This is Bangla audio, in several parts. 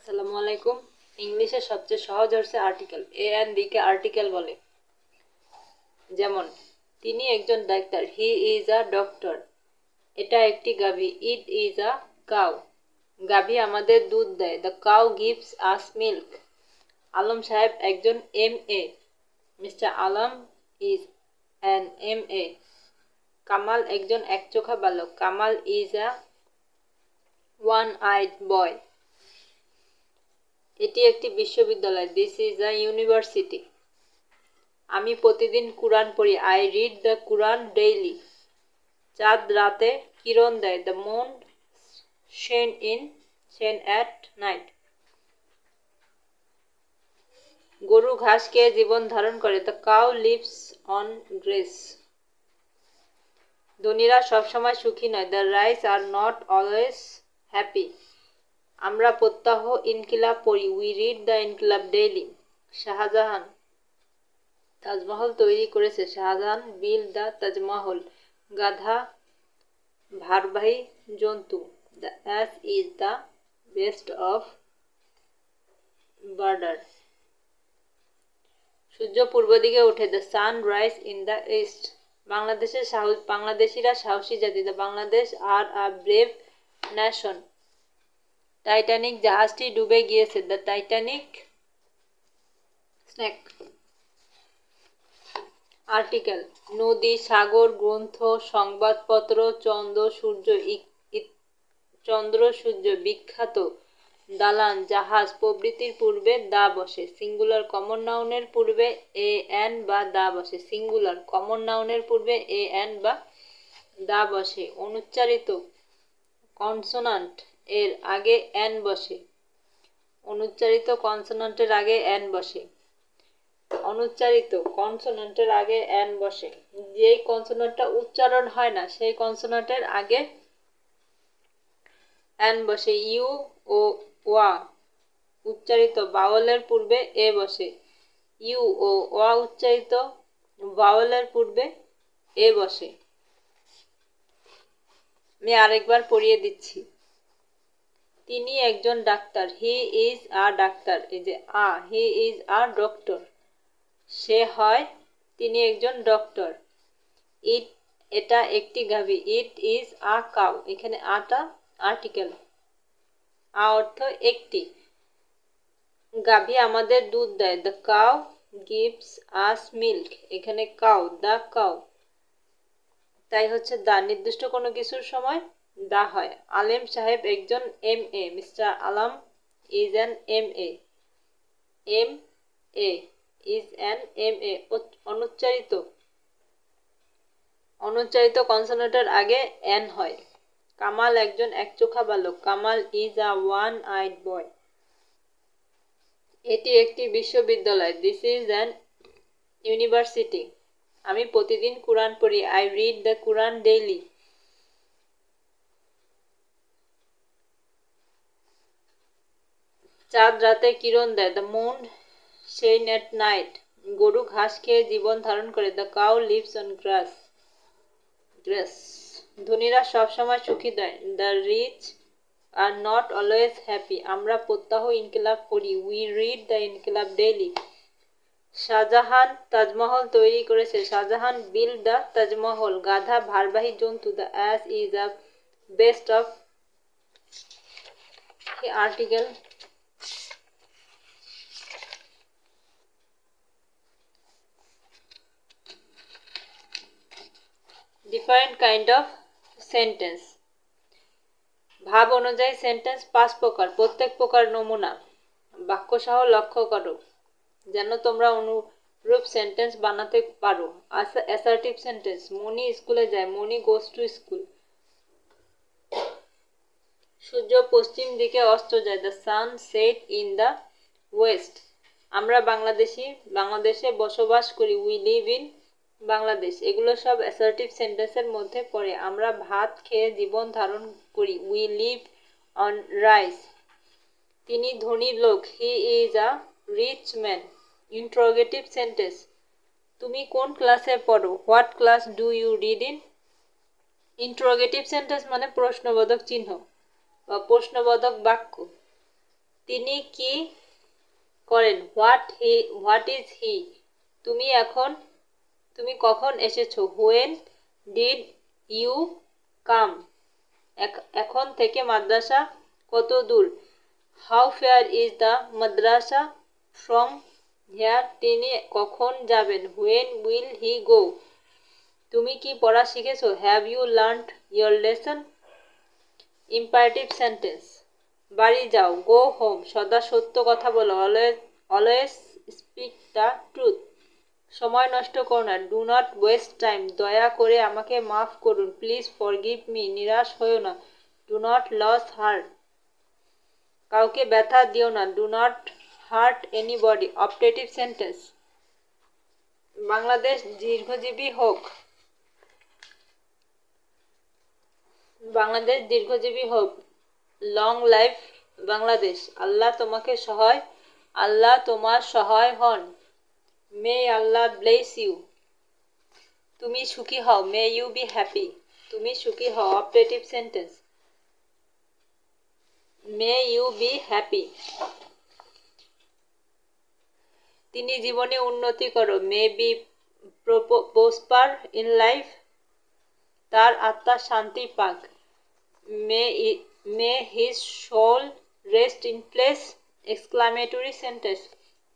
আসসালামু আলাইকুম। ইংলিশে সবচেয়ে সহজ হচ্ছে আর্টিকেল। এ এন্ড বি কে আর্টিকেল বলে। যেমন তিনি একজন ডাক্তার, হি ইজ আ ডক্টর। এটা একটি গাভী, ইট ইজ আ কাউ। গাভী আমাদের দুধ দেয়, the cow gives us milk. Alam সাহেব একজন MA, mister Alam is an MA। Kamal একজন একচোখা বালক, Kamal is a one eyed বয়। এটি একটি বিশ্ববিদ্যালয়, দিস ইজ আ ইউনিভার্সিটি। আমি প্রতিদিন কুরআন পড়ি, I read the Quran daily. চাঁদ রাতে কিরণ দেয়, the moon shone at night. গরু ঘাস খেয়ে জীবন ধারণ করে, the cow lives on grass. ধনীরা সবসময় সুখী নয়, the rice are not always happy. আমরা প্রত্যহ ইনকিলাব পড়ি, we read the Inqilab daily. Shahjahan Taj Mahal তৈরি করেছে, শাহজাহান বিল্ড দ্য তাজমহল। গাধা ভারবাহী জন্তু, the ass is the best of burden. সূর্য পূর্ব দিকে ওঠে, the sun rise in the east. বাংলাদেশিরা সাহসী জাতি, the Bangladesh are a brave nation. Titanic জাহাজটি ডুবে গিয়েছে, দ্য টাইটানিক স্ন্যাক। আর্টিকেল নদী, সাগর, গ্রন্থ, সংবাদপত্র, চন্দ্র সূর্য, বিখ্যাত, দালান, জাহাজ প্রভৃতির পূর্বে দা বসে। সিঙ্গুলার কমন নাউনের পূর্বে এন বা দা বসে। সিঙ্গুলার কমন নাউনের পূর্বে এন বা দা বসে। অনুচ্চারিত কনসোনান্ট এর আগে এন বসে। অনুচ্চারিত কনসোনান্টের আগে এন বসে। অনুচ্চারিত কনসোনান্টের আগে এন বসে। যেই কনসোনান্টটা উচ্চারণ হয় না সেই কনসোনান্টের আগে এন বসে। ইউ ও ওয়া উচ্চারিত ভাওয়েলের পূর্বে এ বসে। ইউ ও ওয়া উচ্চারিত ভাওয়েলের পূর্বে এ বসে। আমি আরেকবার পড়িয়ে দিচ্ছি। তিনি একজন ডাক্তার, হি ইজ আ ডাক্তার। এই যে হি ইজ আ ডক্টর। সে হয়, তিনি একজন ডক্টর। এটা একটি গাভী, ইট ইজ আ কাউ। এখানে আটা আর্টিকেল। অর্থ একটি। গাভী আমাদের দুধ দেয়, the cow gives us milk. এখানে কাউ, দ্য কাউ। তাই হচ্ছে দা নির্দিষ্ট কোনো কিছুর সময় দা হয়। আলেম সাহেব একজন MA, mister Alam is an MA। MA is an MA। অনুচ্চারিত কনসোনেন্টের আগে এন হয়। কামাল একজন একচোখা বালক, Kamal is a one eyed বয়। এটি একটি বিশ্ববিদ্যালয়, দিস ইজ অ্যান ইউনিভার্সিটি। আমি প্রতিদিন কুরআন পড়ি, I read the Quran daily. চাঁদ রাতে কিরণ দেয়, the moon shine at night. গরু ঘাস খেয়ে জীবন ধারণ করে, the cow lives on grass. ধনীরা সবসময় সুখী নয়, the rich are not always happy. আমরা প্রত্যহ ইনকিলাব পড়ি, we read the Inqilab daily. Shahjahan Taj Mahal তৈরি করেছে, শাহজাহান বিল্ড দ্য তাজমহল। গাধা ভারবাহী জন্তু, the ass is a beast of article. Different kind of sentence. ভাব অনুযায়ী সেন্টেন্স 5 প্রকার, প্রত্যেক প্রকার নমুনা। বাক্যসহ লক্ষ্য করো যেন তোমরা অনুরূপ সেন্টেন্স বানাতে পারো। অ্যাসার্টিভ সেন্টেন্স, মনি স্কুলে যায়, মনি গোজ টু স্কুল। সূর্য পশ্চিম দিকে অস্ত যায়, the sun set in the West. আমরা বাংলাদেশে বসবাস করি, উই লিভ ইন বাংলাদেশ। এগুলো সব অ্যাসার্টিভ সেন্টেন্সের মধ্যে পড়ে। আমরা ভাত খেয়ে জীবন ধারণ করি, উই লিভ অন রাইস। তিনি ধনী লোক, he is a rich man. Interrogative sentence, তুমি কোন ক্লাসে পড়ো, what class do you read in. Interrogative sentence মানে প্রশ্নবোধক চিহ্ন বা প্রশ্নবোধক বাক্য। তিনি কি করেন? What is he? তুমি কখন এসেছো? When did you come? এখন থেকে মাদ্রাসা কত দূর? হাউ ফেয়ার ইজ দ্য মাদ্রাসা ফ্রম হিয়ার? তিনি কখন যাবেন? When will he go? তুমি কি পড়া শিখেছো? Have you learned your lesson? Imperative sentence. বাড়ি যাও, গো হোম, সদা সত্য কথা বলো, অলওয়েজ স্পিক দ্য ট্রুথ। সময় নষ্ট করো না, ডু নট ওয়েস্ট টাইম, দয়া করে আমাকে মাফ করুন, প্লিজ ফরগিভ মি, নিরাশ হয়েও না, ডু নট লস হার্ট, কাউকে ব্যথা দিও না, do not heart anybody. Optative sentence. Bangladesh দীর্ঘজীবী হোক, বাংলাদেশ দীর্ঘজীবী হোক, লং লাইফ বাংলাদেশ। আল্লাহ তোমার সহায় হন, মে আল্লাহ ব্লেস ইউ। তুমি সুখী হও, মে ইউ বি হ্যাপি, তুমি সুখী হও। Optative sentence. May you be happy. তিনি জীবনে উন্নতি করো, may be prosper in life, তার আত্মা শান্তি পাক, may his soul rest in peace. Exclamatory sentence.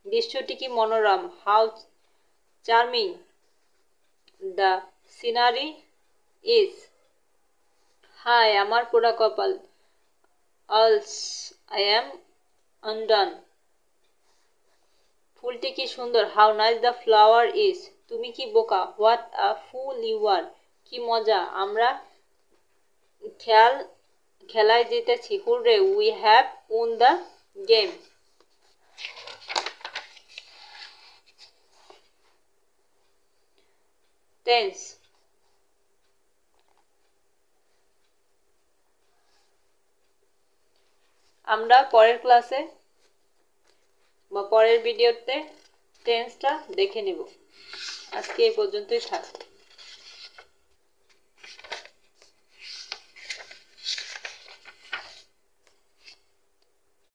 দৃশ্যটি কি মনোরম, how charming the scenery is. হায় আমার পোড়া কপাল, অলস আই এম আনডান। ফুলটি কি সুন্দর, how nice the flower is. তুমি কি বোকা, হোয়াট আ ফুল ইউ আর। কি মজা, আমরা খেলায় জিতেছি, হুররে উই হ্যাভ উন দ্য গেম। টেন্স। আমরা পরের ক্লাসে বা পরের ভিডিওতে টেন্সটা দেখে নেব। আজকে এই পর্যন্তই থাক।